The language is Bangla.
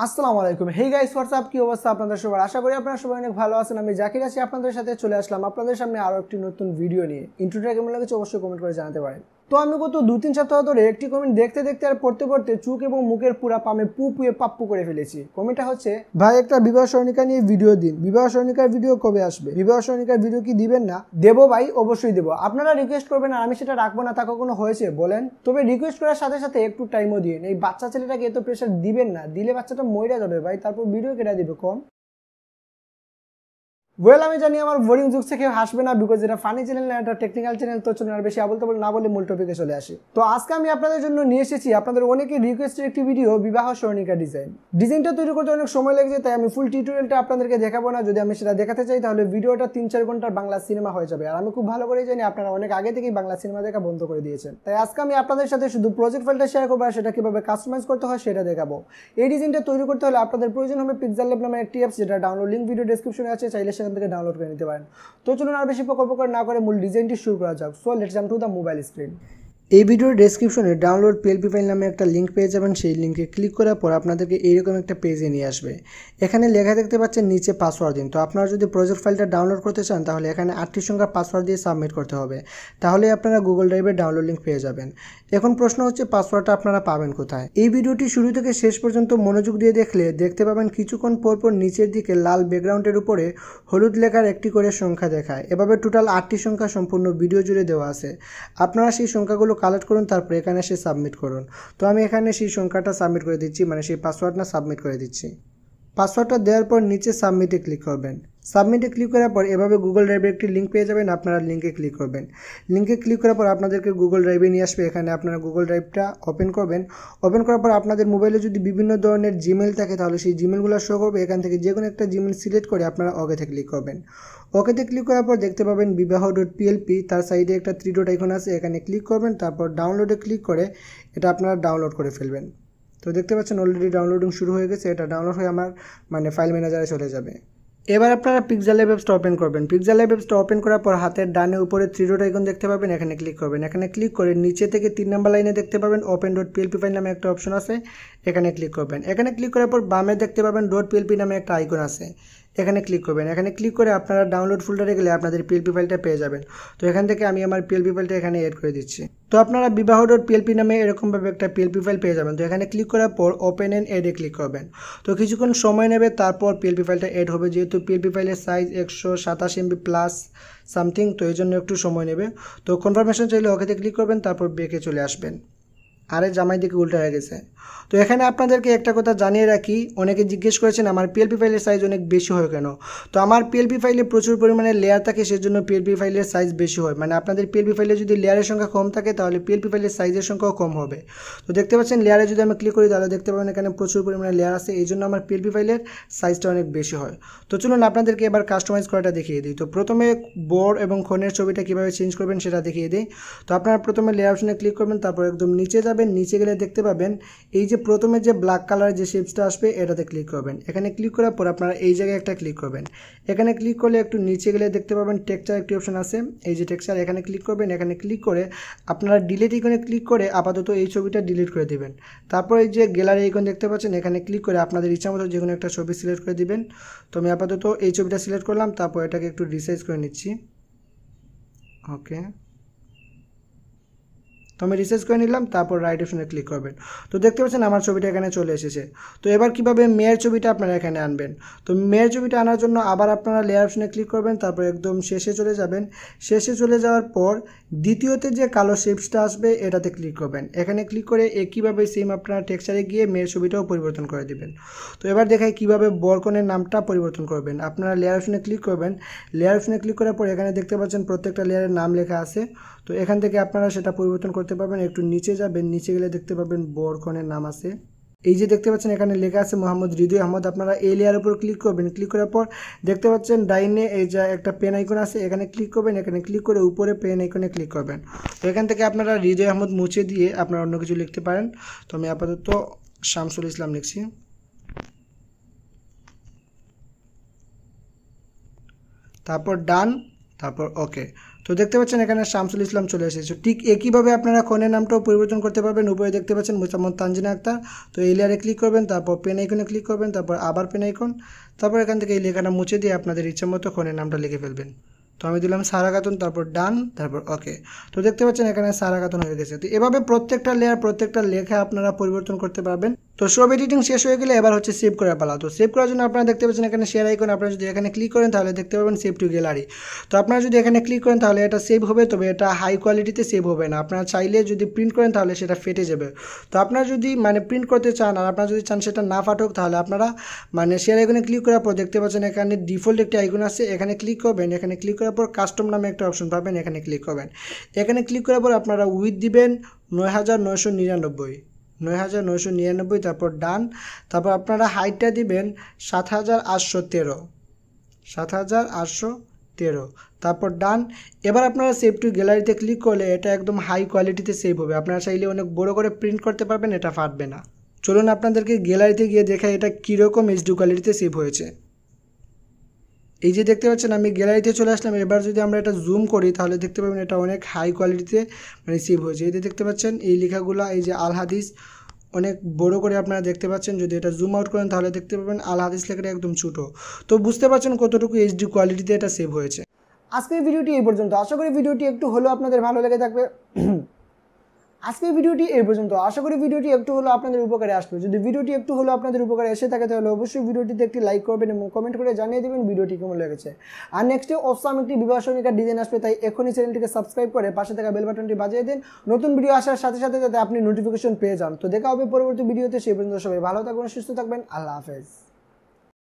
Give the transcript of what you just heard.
আসসালামু আলাইকুম। হে গাইস, হোয়াটসঅ্যাপ, কি অবস্থা আপনাদের সবার? আশা করি আপনারা সবাই অনেক ভালো আছেন। আমি জাকির আছি, আপনাদের সাথে চলে আসলাম আপনাদের সামনে আরও একটি নতুন ভিডিও নিয়ে। ইন্ট্রোটা কেমন লাগছে অবশ্যই কমেন্ট করে জানাতে পারেন। তো আমি গত 2-3 সপ্তাহ ধরে একটি কমেন্ট দেখতে দেখতে আর পড়তে পড়তে চুক এবং মুখের পুরা পামে পু পুয়ে পাপ্পু করে ফেলেছি। কমেন্টটা হচ্ছে, ভাই একটা বিবাহ স্মরণিকা নিয়ে ভিডিও দিন। বিবাহ স্মরণিকার ভিডিও কবে আসবে? বিবাহ স্মরণিকার ভিডিও কি দিবেন না? দেবো ভাই, অবশ্যই দেবো। আপনারা রিকোয়েস্ট করবেন আর আমি সেটা রাখবো না তা কখনো হয়েছে বলেন? তবে রিকোয়েস্ট করার সাথে সাথে একটু টাইমও দিন। এই বাচ্চা ছেলেটাকে এত প্রেশার দিবেন না, দিলে বাচ্চাটা মইরা যাবে ভাই, তারপর ভিডিও কেটে দিবে কম। ওয়েল, আমি জানি আমার বোরিং যুগ থেকে হাসবে না, বিকজ এটা ফানি চ্যানেল না, এটা টেকনিক্যাল চ্যানেল। তো চলুন আর বেশি বলতে না বলে মূল টপিকে চলে আসি। তো আজকে আমি আপনাদের জন্য নিয়ে এসেছি আপনাদের অনেকের রিকোয়েস্টের একটি ভিডিও, বিবাহ স্মরণিকা ডিজাইনটা তৈরি করতে অনেক সময় লেগেছে, তাই আমি ফুল টিউটোরিয়ালটা আপনাদেরকে দেখাবো না। যদি আমি সেটা দেখাতে চাই তাহলে ভিডিওটা 3-4 ঘন্টার বাংলা সিনেমা হয়ে যাবে, আর আমি খুব ভালো করে জানি আপনারা অনেক আগে থেকেই বাংলা সিনেমা দেখা বন্ধ করে দিয়েছেন। তাই আজকে আমি আপনাদের সাথে শুধু প্রজেক্ট ফাইলটা শেয়ার করবো আর সেটা কিভাবে কাস্টমাইজ করতে হয় সেটা দেখাবো। এই ডিজাইনটা তৈরি করতে হলে আপনাদের প্রয়োজন হবে Pixellab নামের একটি অ্যাপস, যেটা ডাউনলোড লিঙ্ক ভিডিও ডেসক্রিপশনে আছে, চাইলে সেখান থেকে ডাউনলোড করে নিতে পারেন। তো চলুন আর বেশি প্রকল্প না করে মূল ডিজাইনটি শুরু করা যাক। So let's jump to the mobile screen. এই ভিডিওর ডেসক্রিপশনে ডাউনলোড পিএলপি ফাইল নামে একটা লিঙ্ক পেয়ে যাবেন। সেই লিঙ্কে ক্লিক করার পর আপনাদেরকে এইরকম একটা পেজে নিয়ে আসবে। এখানে লেখা দেখতে পাচ্ছেন নিচে পাসওয়ার্ড দিন। তো আপনারা যদি প্রজেক্ট ফাইলটা ডাউনলোড করতে চান তাহলে এখানে 8টি সংখ্যার পাসওয়ার্ড দিয়ে সাবমিট করতে হবে, তাহলে আপনারা গুগল ড্রাইভের ডাউনলোড লিঙ্ক পেয়ে যাবেন। এখন প্রশ্ন হচ্ছে, পাসওয়ার্ডটা আপনারা পাবেন কোথায়? এই ভিডিওটি শুরু থেকে শেষ পর্যন্ত মনোযোগ দিয়ে দেখলে দেখতে পাবেন কিছুক্ষণ পরপর নিচের দিকে লাল ব্যাকগ্রাউন্ডের উপরে হলুদ লেখার একটি করে সংখ্যা দেখায়। এভাবে টোটাল 8টি সংখ্যা সম্পূর্ণ ভিডিও জুড়ে দেওয়া আছে। আপনারা সেই সংখ্যাগুলো কালেক্ট করুন, তারপরে এখানে এসে সাবমিট করুন। তো আমি এখানে সেই সংখ্যাটা সাবমিট করে দিচ্ছি, মানে সেই পাসওয়ার্ডটা সাবমিট করে দিচ্ছি। পাসওয়ার্ডটা দেওয়ার পর নিচে সাবমিটে ক্লিক করবেন। সাবমিটে ক্লিক করার পর এভাবে গুগল ড্রাইভে একটি লিঙ্ক পেয়ে যাবেন, আপনারা লিঙ্কে ক্লিক করবেন। লিঙ্কে ক্লিক করার পর আপনাদেরকে গুগল ড্রাইভে নিয়ে আসবে। এখানে আপনারা গুগল ড্রাইভটা ওপেন করবেন। ওপেন করার পর আপনাদের মোবাইলে যদি বিভিন্ন ধরনের জিমেল থাকে তাহলে সেই জিমেলগুলো শো করবে। এখান থেকে যে কোনো একটা জিমেল সিলেক্ট করে আপনারা ওকেতে ক্লিক করবেন। ওকেতে ক্লিক করার পর দেখতে পাবেন বিবাহ.plp, তার সাইডে একটা 3 ডট আইকন আছে, এখানে ক্লিক করবেন। তারপর ডাউনলোডে ক্লিক করে এটা আপনারা ডাউনলোড করে ফেলবেন। তো দেখতে পাচ্ছেন অলরেডি ডাউনলোডিং শুরু হয়ে গেছে। এটা ডাউনলোড হয়ে আমার ফাইল ম্যানেজারে চলে যাবে। এবার আপনারা Pixellab অ্যাপসটা ওপেন করবেন। Pixellab অ্যাপসটা ওপেন করার পর হাতের ডানে উপরে 3 ডট আইকন দেখতে পাবেন, এখানে ক্লিক করবেন। এখানে ক্লিক করে নিচে থেকে 3 নম্বর লাইনে দেখতে পাবেন open.plp ফাইল নামে একটা অপশন আছে, এখানে ক্লিক করবেন। এখানে ক্লিক করার পর বামে দেখতে পাবেন .plp নামে একটা আইকন আছে, এখানে ক্লিক করবেন। এখানে ক্লিক করে আপনারা ডাউনলোড ফোল্ডারে গেলে আপনাদের পিএলপি ফাইলটা পেয়ে যাবেন। তো এখান থেকে আমি আমার পিএলপি ফাইলটা এখানে এড করে দিচ্ছি। তো আপনারা বিবাহ.plp নামে এরকমভাবে একটা পিএলপি ফাইল পেয়ে যাবেন। তো এখানে ক্লিক করার পর ওপেন এন্ড এডে ক্লিক করবেন। তো কিছুক্ষণ সময় নেবে, তারপর পিএলপি ফাইলটা এড হবে। যেহেতু পিএলপি ফাইলের সাইজ 127 MB প্লাস সামথিং, তো এই জন্য একটু সময় নেবে। তো কনফার্মেশন চাইলে ওকেতে ক্লিক করবেন, তারপর বেকে চলে আসবেন। আরে জামাই দিকে উল্টা হয়ে গেছে। তো এখানে আপনাদেরকে একটা কথা জানিয়ে রাখি, অনেকে জিজ্ঞেস করেছেন আমার পিএলপি ফাইলের সাইজ অনেক বেশি হয় কেন। তো আমার পিএলপি ফাইলে প্রচুর পরিমাণে লেয়ার থাকে, সেজন্য পিএলপি ফাইলের সাইজ বেশি হয়। মানে আপনাদের পিএলপি ফাইলে যদি লেয়ারের সংখ্যা কম থাকে তাহলে পিএলপি ফাইলের সাইজের সংখ্যাও কম হবে। তো দেখতে পাচ্ছেন লেয়ারে যদি আমি ক্লিক করি তাহলে দেখতে পাবেন এখানে প্রচুর পরিমাণে লেয়ার আছে, এই জন্য আমার পিএলপি ফাইলের সাইজটা অনেক বেশি হয়। তো চলুন আপনাদেরকে এবার কাস্টমাইজ করাটা দেখিয়ে দিই। তো প্রথমে বর এবং খনের ছবিটা কীভাবে চেঞ্জ করবেন সেটা দেখিয়ে দিই। তো আপনারা প্রথমে লেয়ার অপশনে ক্লিক করবেন, তারপর একদম নিচে যাবেন। নিচে গেলে দেখতে পাবেন এই যে প্রথমে যে ব্ল্যাক কালারের যে শেপসটা আসবে এটাতে ক্লিক করবেন। এখানে ক্লিক করার পর আপনারা এই জায়গায় একটা ক্লিক করবেন। এখানে ক্লিক করলে একটু নিচে গেলে দেখতে পাবেন টেক্সচার একটি অপশন আছে, এই যে টেক্সচার, এখানে ক্লিক করবেন। এখানে ক্লিক করে আপনারা ডিলিট আইকনে ক্লিক করে আপাতত এই ছবিটা ডিলিট করে দিবেন। তারপর এই যে গ্যালারি আইকন দেখতে পাচ্ছেন, এখানে ক্লিক করে আপনাদের ইচ্ছামতো যে কোনো একটা ছবি সিলেক্ট করে দিবেন। তো আমি আপাতত এই ছবিটা সিলেক্ট করলাম, তারপর এটাকে একটু রিসাইজ করে নিচ্ছি। ওকে, তো আমি রিসার্চ করে নিলাম, তারপর রাইট অপশনে ক্লিক করবেন। তো দেখতে পাচ্ছেন আমার ছবিটা এখানে চলে এসেছে। তো এবার কিভাবে মেয়ের ছবিটা আপনারা এখানে আনবেন। তো মেয়ের ছবিটা আনার জন্য আবার আপনারা লেয়ার অপশনে ক্লিক করবেন, তারপর একদম শেষে চলে যাবেন। শেষে চলে যাওয়ার পর দ্বিতীয়তে যে কালো শেপসটা আসবে এটাতে ক্লিক করবেন। এখানে ক্লিক করে একইভাবে সেম আপনারা টেক্সচারে গিয়ে মেয়ের ছবিটাও পরিবর্তন করে দিবেন। তো এবার দেখাই কীভাবে বরকনের নামটা পরিবর্তন করবেন। আপনারা লেয়ার অপশনে ক্লিক করবেন। লেয়ার অপশনে ক্লিক করার পর এখানে দেখতে পাচ্ছেন প্রত্যেকটা লেয়ারের নাম লেখা আছে। তো এখান থেকে আপনারা সেটা পরিবর্তন করতে পারবেন। একটু নিচে যাবেন, নিচে গেলে দেখতে পাবেন বরকনের নাম আছে, এই যে দেখতে পাচ্ছেন এখানে লেখা আছে মোহাম্মদ হৃদয় আহমদ। আপনারা এই লেয়ারের উপর ক্লিক করবেন। ক্লিক করার পর দেখতে পাচ্ছেন ডাইনে এই যে একটা পেন আইকন আছে, এখানে ক্লিক করবেন। এখানে ক্লিক করে উপরে পেন আইকনে ক্লিক করবেন। তো এখান থেকে আপনারা হৃদয় আহমদ মুছে দিয়ে আপনারা অন্য কিছু লিখতে পারেন। তো আমি আপাতত শামসুল ইসলাম লিখছি, তারপর ডান, তারপর ওকে। তো দেখতে পাচ্ছেন এখানে শামসুল ইসলাম চলে এসেছে। ঠিক একইভাবে আপনারা ফোনের নামটাও পরিবর্তন করতে পারবেন। উপরে দেখতে পাচ্ছেন মোসাম্মদ তানজিনা আক্তার। তো এই লেয়ারে ক্লিক করবেন, তারপর পেন আইকনে ক্লিক করবেন, তারপর আবার পেন আইকন, তারপর এখান থেকে এই লেখাটা মুছে দিয়ে আপনাদের ইচ্ছা মতো ফোনের নামটা লিখে ফেলবেন। তো আমি দিলাম সারা খাতুন, তারপর ডান, তারপর ওকে। তো দেখতে পাচ্ছেন এখানে সারা খাতুন হয়ে গেছে। তো এভাবে প্রত্যেকটা লেয়ার প্রত্যেকটা লেখা আপনারা পরিবর্তন করতে পারবেন। তো সব এডিটিং শেষ হয়ে গেলে এবার হচ্ছে সেভ করার পালা। তো সেভ করার জন্য আপনারা দেখতে পাচ্ছেন এখানে শেয়ার আইকন, আপনারা যদি এখানে ক্লিক করেন তাহলে দেখতে পাবেন সেভ টু গ্যালারি। তো আপনারা যদি এখানে ক্লিক করেন তাহলে এটা সেভ হবে, তবে এটা হাই কোয়ালিটিতে সেভ হবে না। আপনারা চাইলে যদি প্রিন্ট করেন তাহলে সেটা ফেটে যাবে। তো আপনারা যদি প্রিন্ট করতে চান আর আপনারা যদি চান সেটা না ফাটুক, তাহলে আপনারা শেয়ার আইকনে ক্লিক করার পর দেখতে পাচ্ছেন এখানে ডিফল্ট একটি আইকন আছে, এখানে ক্লিক করবেন। এখানে ক্লিক করার পর কাস্টম নামে একটা অপশন পাবেন, এখানে ক্লিক করবেন। এখানে ক্লিক করার পর আপনারা উইথ দিবেন ৯৯৯৯, তারপর ডান। তারপর আপনারা হাইটটা দিবেন ৭৮১৩, তারপর ডান। এবার আপনারা সেভ টু গ্যালারিতে ক্লিক করলে এটা একদম হাই কোয়ালিটিতে সেভ হবে। আপনারা চাইলে অনেক বড় করে প্রিন্ট করতে পারবেন, এটা ফাটবে না। চলুন আপনাদেরকে গ্যালারিতে গিয়ে দেখাই এটা কীরকম এইচডি কোয়ালিটিতে সেভ হয়েছে। এই যে দেখতে পাচ্ছেন আমি গ্যালারিতে চলে আসলাম। এবার যদি আমরা এটা জুম করি তাহলে দেখতে পাবেন এটা অনেক হাই কোয়ালিটিতে সেভ হয়েছে। এই যে দেখতে পাচ্ছেন এই লেখাগুলো, এই যে আল হাদিস অনেক বড় করে আপনারা দেখতে পাচ্ছেন। যদি এটা জুম আউট করেন তাহলে দেখতে পাবেন আল হাদিস লেখাটা একদম ছোটো। তো বুঝতে পারছেন কতটুকু এইচডি কোয়ালিটিতে এটা সেভ হয়েছে। আজকের ভিডিওটি এই পর্যন্ত। আশা করি ভিডিওটি একটু হলেও আপনাদের ভালো লেগে থাকবে। আজকের ভিডিওটি এই পর্যন্ত। আশা করি ভিডিওটি একটু হলেও আপনাদের উপকারে আসবে। যদি ভিডিওটি একটু হলেও আপনাদের উপকারে এসে থাকে তাহলে অবশ্যই ভিডিওটিতে একটি লাইক করবেন এবং কমেন্ট করে জানিয়ে দেবেন ভিডিওটি কেমন লেগেছে। আর নেক্সটে অসাম একটি বিবাহ সঙ্গীকার ডিজাইন আসবে, তাই এখনই চ্যানেলটিকে সাবস্ক্রাইব করে পাশে থাকা বেল বাটনটি বাজিয়ে দিন নতুন ভিডিও আসার সাথে সাথে যাতে আপনি নোটিফিকেশন পেয়ে যান। তো দেখা হবে পরবর্তী ভিডিওতে। সেই পর্যন্ত সবাই ভালো থাকবেন, সুস্থ থাকবেন। আল্লাহ হাফেজ।